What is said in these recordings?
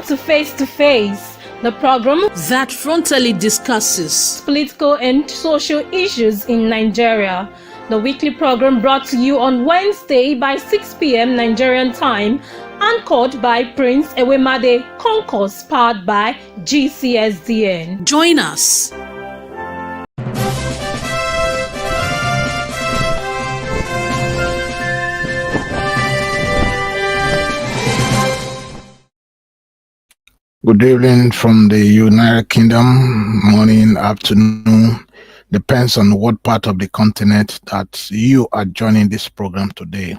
to Face, the program that frontally discusses political and social issues in Nigeria. The weekly program brought to you on Wednesday by 6 p.m. Nigerian time, anchored by Prince Ewemade Concourse, powered by GCSDN. Join us. Good evening from the United Kingdom, morning, afternoon, depends on what part of the continent that you are joining this program today.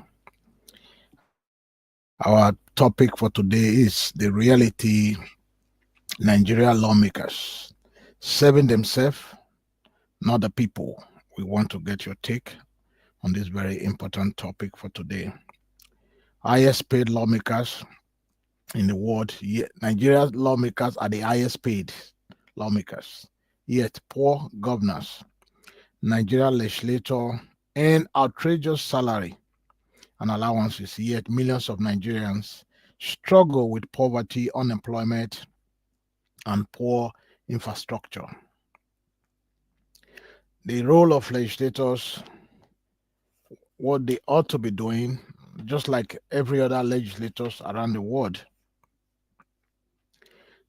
Our topic for today is the reality Nigerian lawmakers serving themselves, not the people. We want to get your take on this very important topic for today. Highest paid lawmakers in the world. Nigeria's lawmakers are the highest paid lawmakers, yet poor governors. Nigeria legislator earn outrageous salary and allowances, yet millions of Nigerians struggle with poverty, unemployment, and poor infrastructure. The role of legislators, what they ought to be doing, just like every other legislators around the world.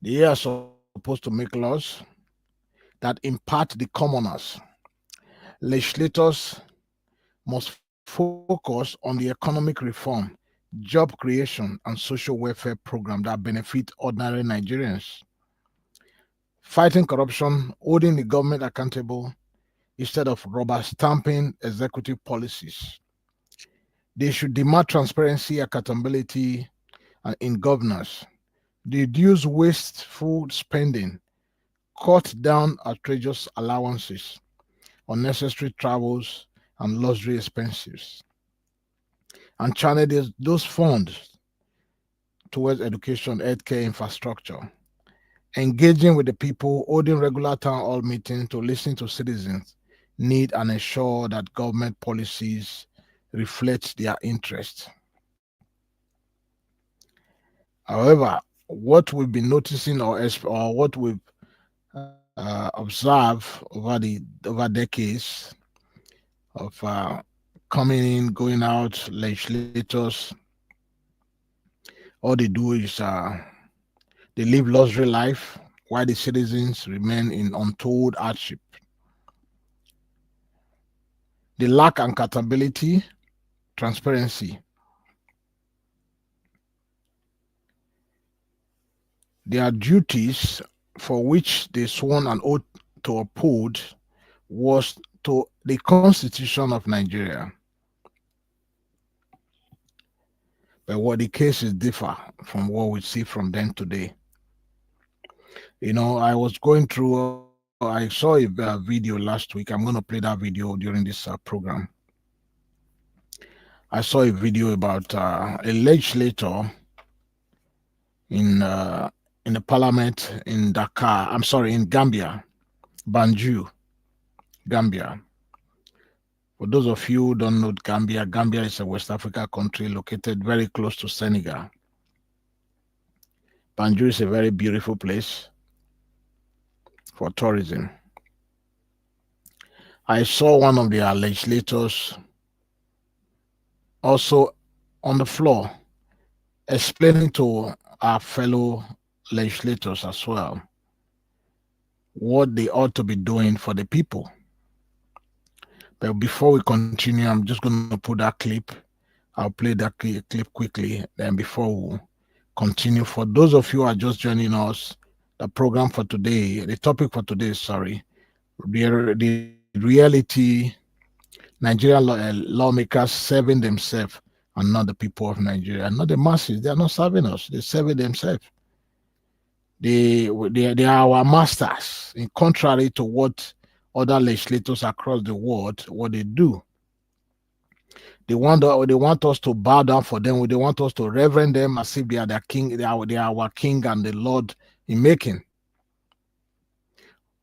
They are supposed to make laws that impact the commoners. Legislators must focus on the economic reform, job creation, and social welfare programs that benefit ordinary Nigerians. Fighting corruption, holding the government accountable instead of rubber stamping executive policies. They should demand transparency, accountability, in governance. Reduce wasteful spending, cut down outrageous allowances, unnecessary travels, and luxury expenses, and channel those funds towards education, healthcare, infrastructure. Engaging with the people, holding regular town hall meetings to listen to citizens' need and ensure that government policies reflect their interests. However, what we've been noticing or what we've observed over decades of coming in, going out, legislators, all they do is they live luxury life while the citizens remain in untold hardship. They lack accountability, transparency. Their duties for which they sworn an oath to uphold was to the Constitution of Nigeria. But what the cases differ from what we see from them today. You know, I was going through, I saw a video last week. I'm going to play that video during this program. I saw a video about a legislator in the parliament in in Gambia, Banjul, Gambia. For those of you who don't know Gambia, Gambia is a West Africa country located very close to Senegal. Banjul is a very beautiful place for tourism. I saw one of their legislators also on the floor explaining to our fellow legislators as well what they ought to be doing for the people. But before we continue, I'm just going to put that clip. I'll play that clip quickly. Then before we continue, for those of you who are just joining us, the program for today, the topic for today is, the reality Nigerian lawmakers serving themselves and not the people of Nigeria, not the masses. They are not serving us. They're serving themselves. They are our masters, in contrary to what other legislators across the world, what they do. They want us to bow down for them. They want us to reverend them as if they are their king. They are our king and the Lord in making.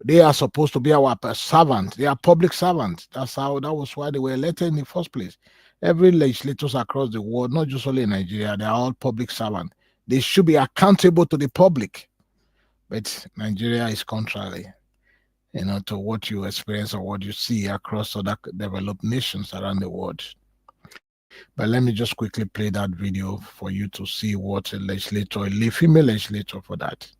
They are supposed to be our servants. They are public servants. That was why they were elected in the first place. Every legislators across the world, not just only in Nigeria, they are all public servants. They should be accountable to the public. But Nigeria is contrary, to what you experience or what you see across other developed nations around the world. But let me just quickly play that video for you to see what a legislator, a female legislator for that.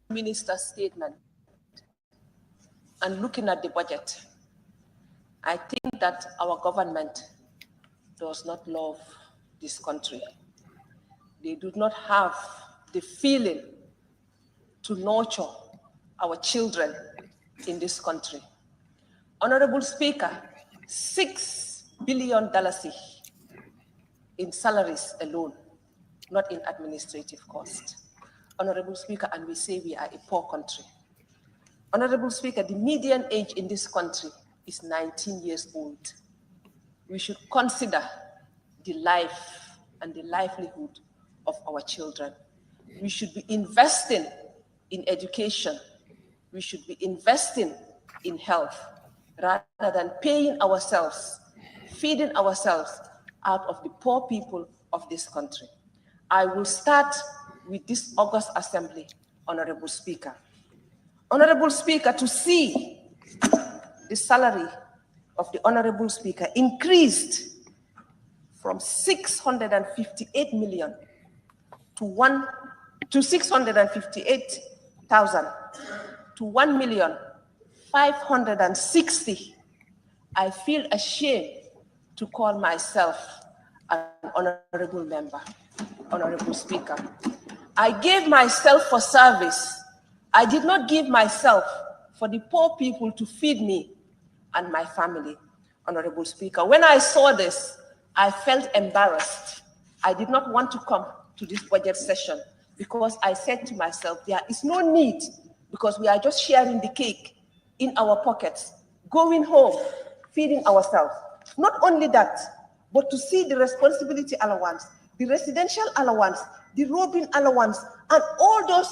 Minister's statement and looking at the budget, I think that our government does not love this country. They do not have the feeling to nurture our children in this country. Honorable Speaker, $6 billion in salaries alone, not in administrative cost. Honorable Speaker, and we say we are a poor country. Honorable Speaker, the median age in this country is 19 years old. We should consider the life and the livelihood of our children. We should be investing in education. We should be investing in health rather than paying ourselves, feeding ourselves out of the poor people of this country. I will start with this August Assembly, Honorable Speaker. Honorable Speaker, to see the salary of the Honorable Speaker increased from 658 million to 658,000 to 1,560,000. I feel ashamed to call myself an honorable member, Honorable Speaker. I gave myself for service. I did not give myself for the poor people to feed me and my family, Honorable Speaker. When I saw this, I felt embarrassed. I did not want to come to this budget session because I said to myself, there is no need, because we are just sharing the cake in our pockets, going home, feeding ourselves. Not only that, but to see the responsibility allowance, the residential allowance, the roving allowance, and all those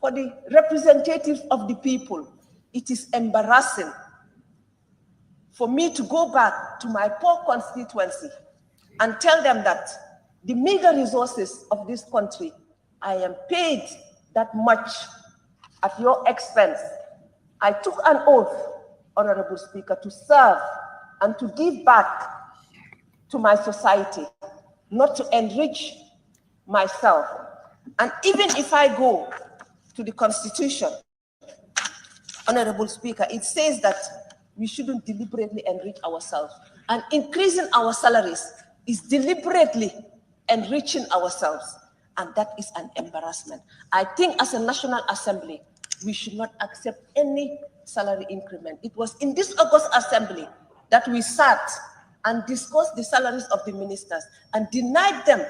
for the representatives of the people. It is embarrassing for me to go back to my poor constituency and tell them that the meager resources of this country, I am paid that much at your expense. I took an oath, Honorable Speaker, to serve and to give back to my society, not to enrich myself. And even if I go to the Constitution, Honorable Speaker, it says that we shouldn't deliberately enrich ourselves. And increasing our salaries is deliberately enriching ourselves. And that is an embarrassment. I think as a National Assembly, we should not accept any salary increment. It was in this August Assembly that we sat and discussed the salaries of the ministers and denied them,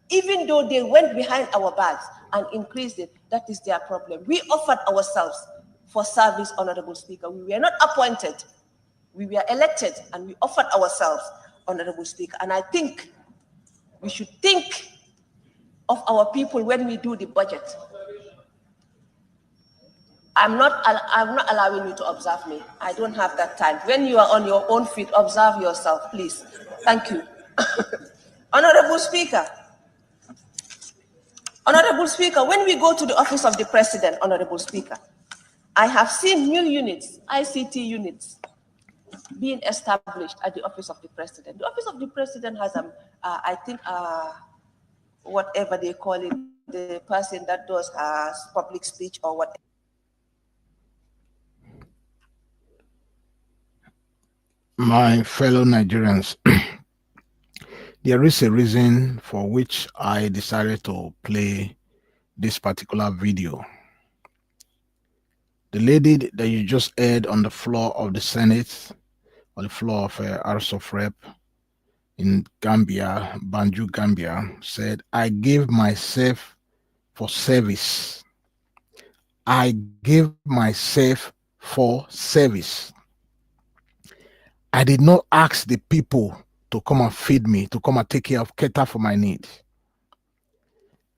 even though they went behind our backs and increased it. That is their problem. We offered ourselves for service, Honorable Speaker. We were not appointed. We were elected and we offered ourselves, Honorable Speaker. And I think we should think of our people when we do the budget. I'm not allowing you to observe me. I don't have that time. When you are on your own feet, observe yourself, please. Thank you. Honorable Speaker, when we go to the office of the President, Honorable Speaker, I have seen new units, ICT units, being established at the office of the President. The office of the President has, I think, whatever they call it, the person that does public speech or whatever. My fellow Nigerians, there is a reason for which I decided to play this particular video. The lady that you just heard on the floor of the Senate, or the floor of House of Rep in Gambia, Banjul, Gambia, said, I gave myself for service. I gave myself for service. I did not ask the people to come and feed me, to come and take care of, cater for my needs.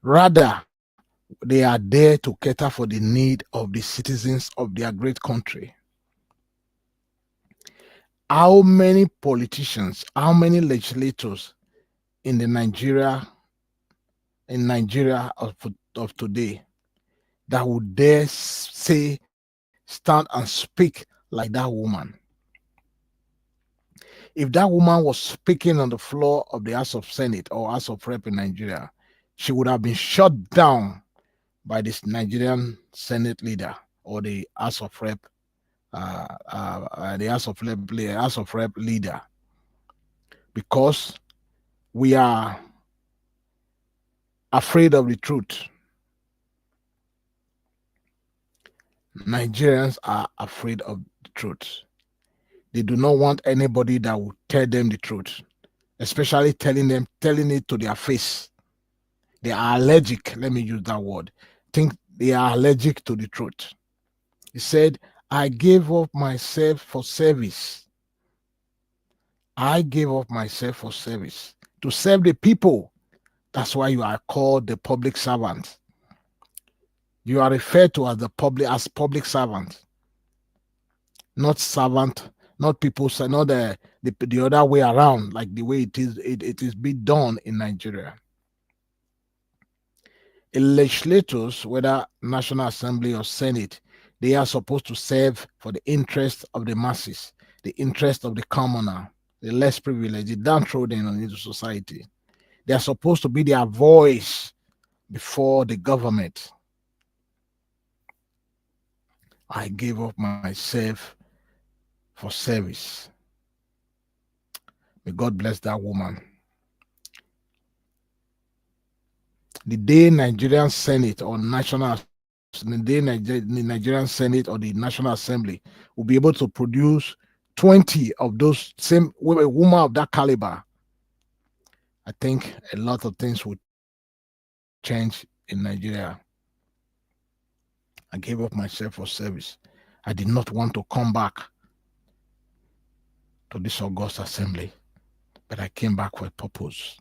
Rather, they are there to cater for the need of the citizens of their great country. how many politicians, how many legislators in Nigeria of today that would dare say, stand and speak like that woman? If that woman was speaking on the floor of the House of Senate or House of Rep in Nigeria, she would have been shut down by this Nigerian Senate leader or the House of Rep, House of Rep leader, because we are afraid of the truth. Nigerians are afraid of the truth. They do not want anybody that will tell them the truth, especially telling it to their face. They are allergic. Let me use that word. Think they are allergic to the truth. He said, I gave up myself for service. I gave up myself for service, to serve the people. That's why you are called the public servant. You are referred to as public servant, not servant, not people, not the other way around, like the way it is being done in Nigeria. Legislators, whether National Assembly or Senate, they are supposed to serve for the interest of the masses, the interest of the commoner, the less privileged, the downtrodden into society. They are supposed to be their voice before the government. I gave up myself for service. May God bless that woman. The day Nigerian Senate or the Nigerian Senate or the National Assembly will be able to produce 20 of those same women of that caliber, I think a lot of things will change in Nigeria. I gave up myself for service. I did not want to come back to this august assembly, but I came back for a purpose.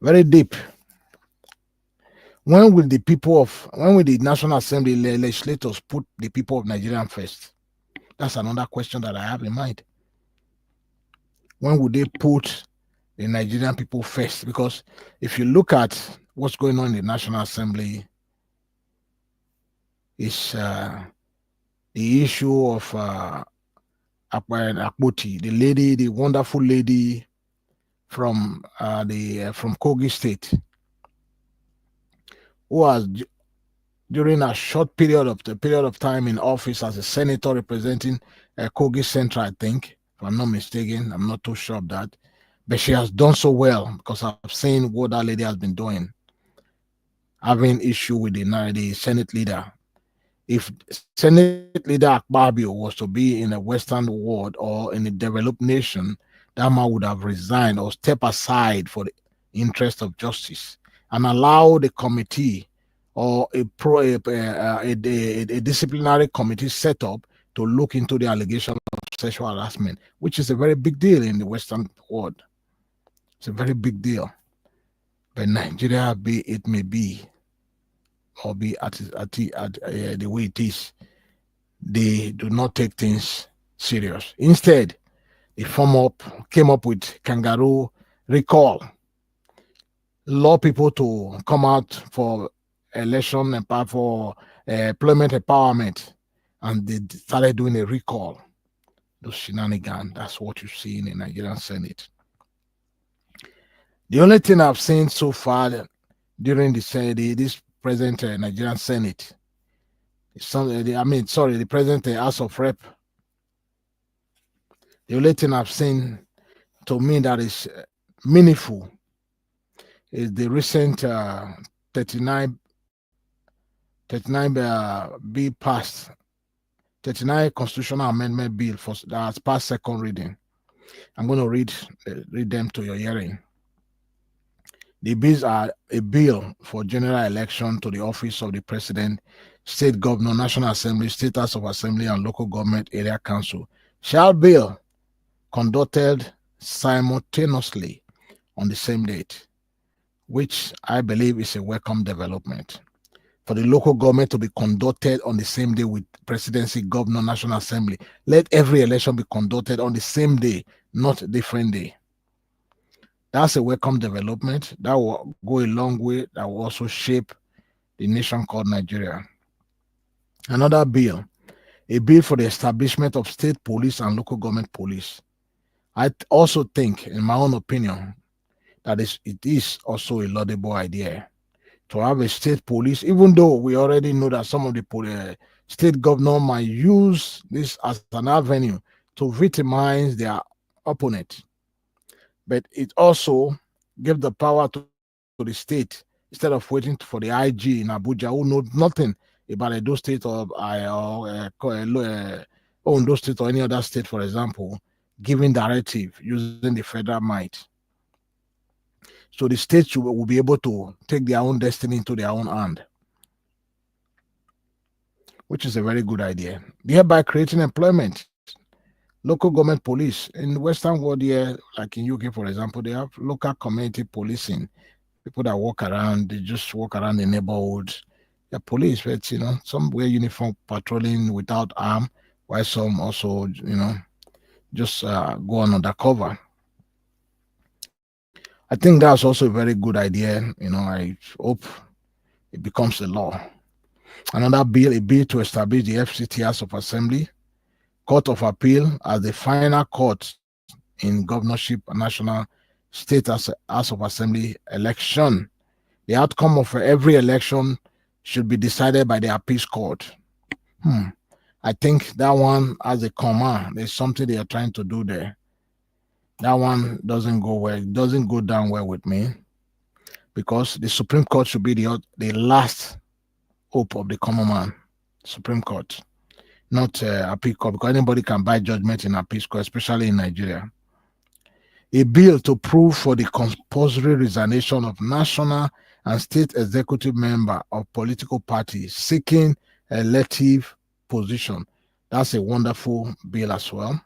Very deep. When will the National Assembly legislators put the people of Nigeria first? That's another question that I have in mind. When would they put the Nigerian people first? Because if you look at what's going on in the National Assembly, is the issue of Akpoti, the wonderful lady from Kogi State, who has, during a short period of time in office as a senator representing Kogi Central, I think, if I'm not mistaken, I'm not too sure of that, but she has done so well, because I've seen what that lady has been doing, having issue with the Senate leader. If Senate leader Akpabio was to be in a Western world or in a developed nation, that man would have resigned or step aside for the interest of justice and allow the committee or a disciplinary committee set up to look into the allegation of sexual harassment, which is a very big deal in the Western world. It's a very big deal. But Nigeria, be it may be, or be at the way it is, they do not take things serious. Instead, they came up with kangaroo recall, law people to come out for election and for employment empowerment, and they started doing a recall. Those shenanigans, that's what you see in the Nigerian Senate. The only thing I've seen so far during this present Nigerian Senate, the present House of Rep, the only thing I've seen to me that is meaningful is the recent 39 bill passed, 39 constitutional amendment bill that has passed second reading. I'm going to read them to your hearing. The bills are a bill for general election to the office of the president, state governor, National Assembly, state House of Assembly, and local government area council shall be conducted simultaneously on the same date, which I believe is a welcome development. for the local government to be conducted on the same day with presidency, governor, national assembly. Let every election be conducted on the same day, not a different day. That's a welcome development. That will go a long way. That will also shape the nation called Nigeria. Another bill, a bill for the establishment of state police and local government police. I also think, in my own opinion, that it is also a laudable idea to have a state police, even though we already know that some of the state governor might use this as an avenue to victimize their opponent. But it also gives the power to the state instead of waiting for the IG in Abuja who knows nothing about Edo State or Ondo State or any other state, for example, giving directive using the federal might. So the states will be able to take their own destiny into their own hand, which is a very good idea. Thereby creating employment. Local government police in the Western world here, like in UK, for example, they have local community policing. People that walk around, they just walk around the neighborhoods. They're police, but some wear uniform patrolling without arm, while some also, just go on undercover. I think that's also a very good idea. I hope it becomes a law. Another bill, a bill to establish the FCT House of Assembly, Court of Appeal as the final court in governorship, national, state House of Assembly election. The outcome of every election should be decided by the appeals court. I think that one as a comma, there's something they are trying to do there. That one doesn't go well. It doesn't go down well with me, because the Supreme Court should be the last hope of the common man. Supreme Court, not appeal court, because anybody can buy judgment in appeal court, especially in Nigeria. A bill to prove for the compulsory resignation of national and state executive member of political parties seeking elective position. That's a wonderful bill as well.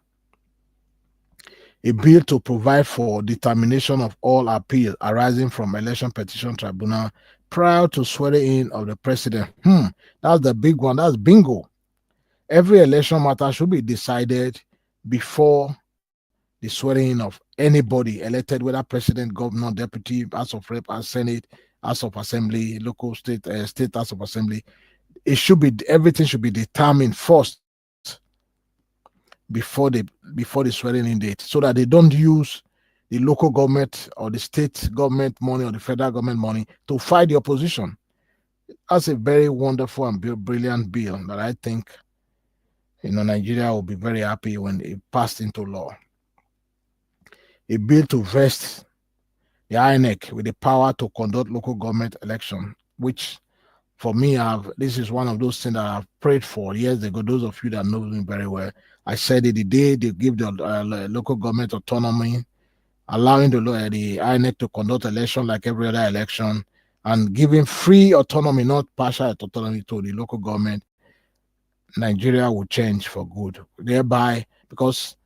A bill to provide for determination of all appeal arising from election petition tribunal prior to swearing in of the president. That's the big one. That's bingo. Every election matter should be decided before the swearing in of anybody elected, whether president, governor, deputy, House of Rep, Senate, House of Assembly, local state House of Assembly. Everything should be determined first before the swearing in date, so that they don't use the local government or the state government money or the federal government money to fight the opposition. That's a very wonderful and brilliant bill that I think Nigeria will be very happy when it passed into law. A bill to vest the INEC with the power to conduct local government election, which for me, this is one of those things that I've prayed for years ago. Those of you that know me very well, I said it the day they give the local government autonomy, allowing the INEC to conduct election like every other election, and giving free autonomy, not partial autonomy, to the local government, Nigeria will change for good. Thereby, because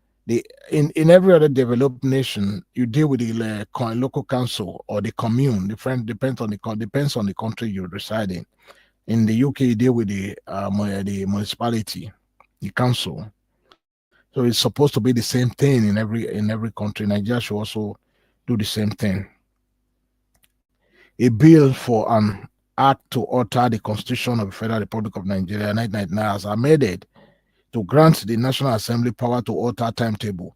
in every other developed nation, you deal with the local council or the commune. Depends on the country you reside in. In the UK, you deal with the municipality, the council. So it's supposed to be the same thing in every country. Nigeria should also do the same thing. A bill for an act to alter the Constitution of the Federal Republic of Nigeria, 1999, has amended to grant the National Assembly power to alter timetable.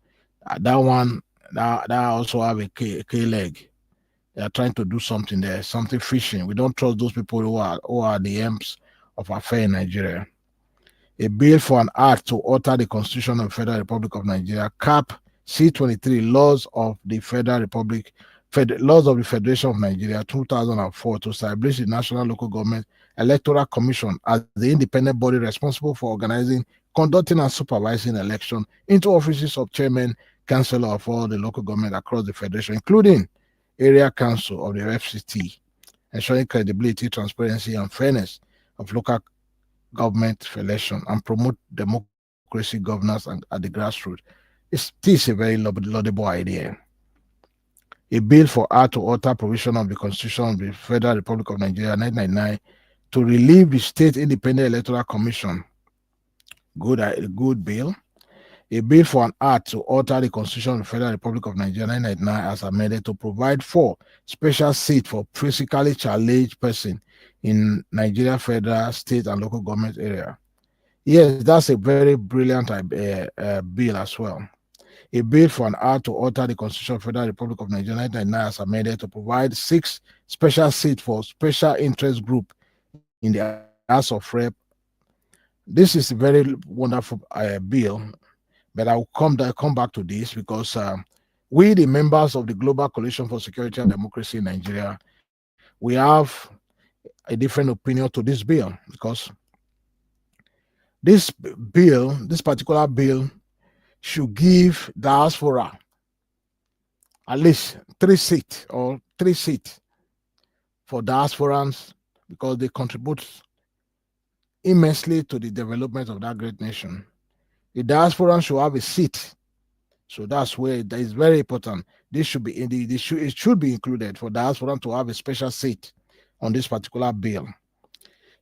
That also have a K leg. They are trying to do something there, something fishing. We don't trust those people who are the imps of affair in Nigeria. A bill for an act to alter the Constitution of the Federal Republic of Nigeria, CAP C-23, laws of the Federal Republic, laws of the Federation of Nigeria, 2004, to establish the National Local Government Electoral Commission as the independent body responsible for organizing, conducting, and supervising election into offices of chairman, councillor of all the local government across the Federation, including area council of the FCT, ensuring credibility, transparency, and fairness of local government election, and promote democracy governance at the grassroots. This is a very laudable idea. A bill for act to alter provision of the Constitution of the Federal Republic of Nigeria, 1999, to relieve the State Independent Electoral Commission. Good bill. A bill for an act to alter the Constitution of the Federal Republic of Nigeria 1999 as amended to provide for special seat for physically challenged person in Nigeria federal, state, and local government area. Yes, that's a very brilliant bill as well. A bill for an act to alter the Constitution of the Federal Republic of Nigeria 1999 as amended to provide 6 special seats for special interest group in the House of Rep. This is a very wonderful bill, but I will come back to this because we, the members of the Global Coalition for Security and Democracy in Nigeria, we have a different opinion to this bill because this particular bill should give diaspora at least 3 seats for diasporans because they contribute immensely to the development of that great nation. The diaspora should have a seat, so that's where that is very important. This should be it should be included for diaspora to have a special seat on this particular bill.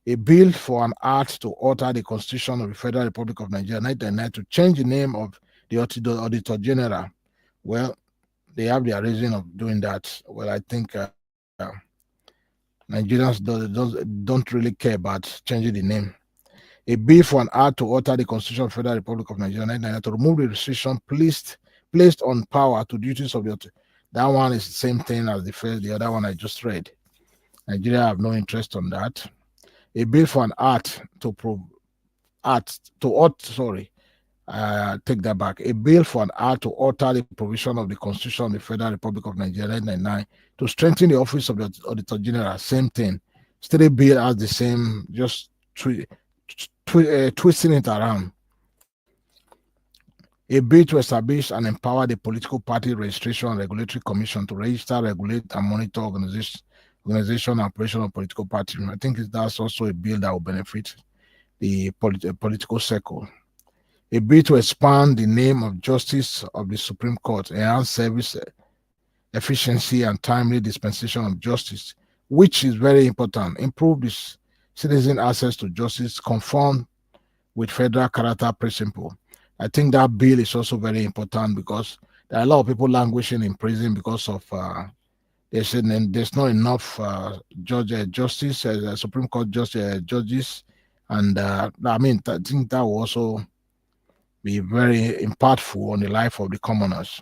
A bill for an act to alter the Constitution of the Federal Republic of Nigeria 1999 to change the name of the Auditor General. Well, they have their reason of doing that. Well, I think Nigerians don't really care about changing the name. A bill for an act to alter the Constitution of the Federal Republic of Nigeria 1999 to remove the restriction placed on power to duties of the. That one is the same thing as the other one I just read. Nigeria have no interest on that. A bill for an act take that back. A bill for an act to alter the provision of the Constitution of the Federal Republic of Nigeria 1999 to strengthen the office of the Auditor General. Same thing. Still a bill has the same, just twisting it around. A bill to establish and empower the Political Party Registration and Regulatory Commission to register, regulate, and monitor organization and operation of political parties. I think that's also a bill that will benefit the political circle. A bill to expand the name of Justice of the Supreme Court, enhance service efficiency and timely dispensation of justice, which is very important. Improve this citizen access to justice, conform with federal character principle. I think that bill is also very important because there are a lot of people languishing in prison because of there's not enough justice, Supreme Court judges, and I think that will also be very impactful on the life of the commoners.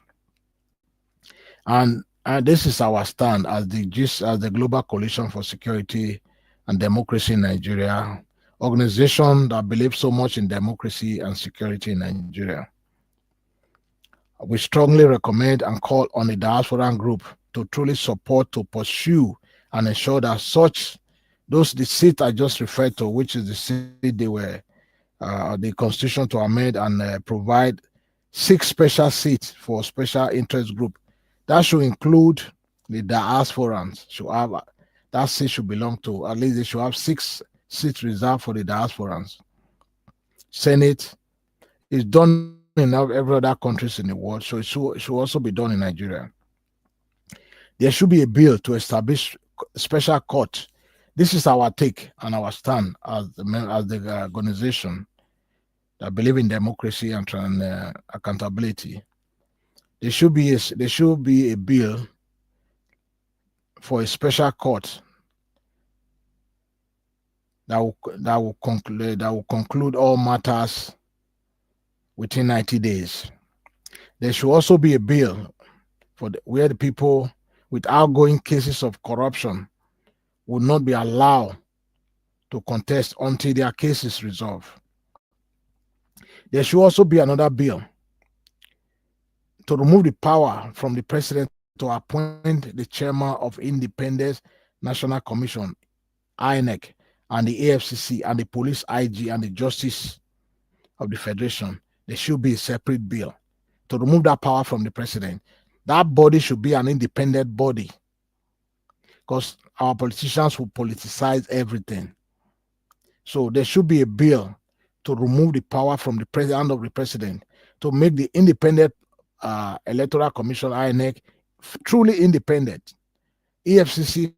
And this is our stand as the Global Coalition for Security and Democracy in Nigeria, organization that believes so much in democracy and security in Nigeria. We strongly recommend and call on the diaspora group to truly support, to pursue, and ensure that the seat I just referred to, which is the seat they were the Constitution to amend and provide 6 special seats for special interest group. That should include the diasporans. That seat should belong to, at least they should have 6 seats reserved for the diasporans. Senate is done in every other countries in the world, so it should also be done in Nigeria. There should be a bill to establish special court. This is our take and our stand as the organization that believe in democracy and accountability. There should be a bill for a special court that will conclude all matters within 90 days. There should also be a bill where the people with outgoing cases of corruption will not be allowed to contest until their case is resolved. There should also be another bill to remove the power from the president to appoint the chairman of Independent National Commission, INEC, and the AFCC, and the police IG, and the Justice of the Federation. There should be a separate bill to remove that power from the president. That body should be an independent body because our politicians will politicize everything. So there should be a bill to remove the power from the president of the president to make the Independent Electoral Commission, INEC, truly independent, EFCC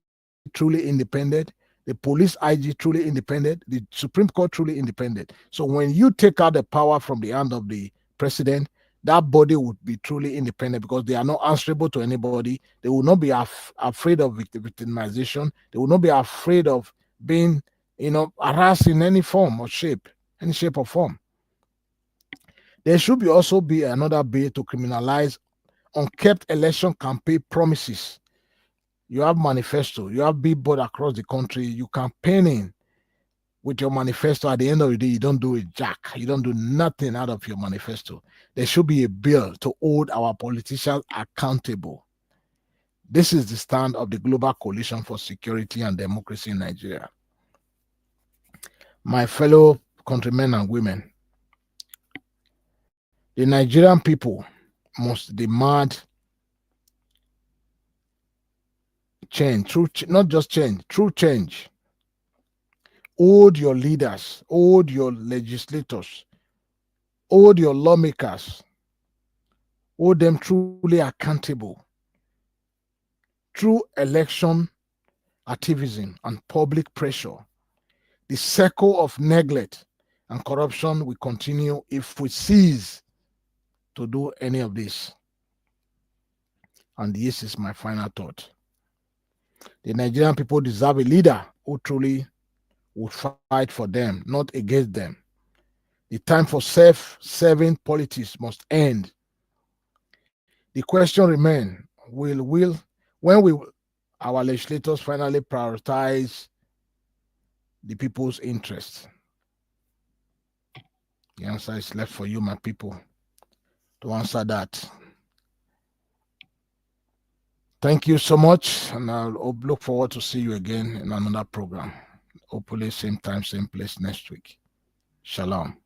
truly independent, the police IG truly independent, the Supreme Court truly independent. So when you take out the power from the hand of the president, that body would be truly independent because they are not answerable to anybody. They will not be afraid of victimization. They will not be afraid of being, harassed in any form or shape, any shape or form. There should also be another bill to criminalize unkept election campaign promises. You have manifesto, you have billboard across the country, you campaigning with your manifesto. At the end of the day, you don't do a jack. You don't do nothing out of your manifesto. There should be a bill to hold our politicians accountable. This is the stand of the Global Coalition for Security and Democracy in Nigeria. My fellow countrymen and women, the Nigerian people must demand change, not just change, true change. Hold your leaders, hold your legislators, hold your lawmakers, hold them truly accountable through election activism and public pressure. The circle of neglect and corruption will continue if we cease to do any of this. And this is my final thought. The Nigerian people deserve a leader who truly would fight for them, not against them. The time for self-serving politics must end. The question remains, when will our legislators finally prioritize the people's interests? The answer is left for you, my people, to answer that. Thank you so much, and I'll look forward to see you again in another program. Hopefully same time, same place next week. Shalom.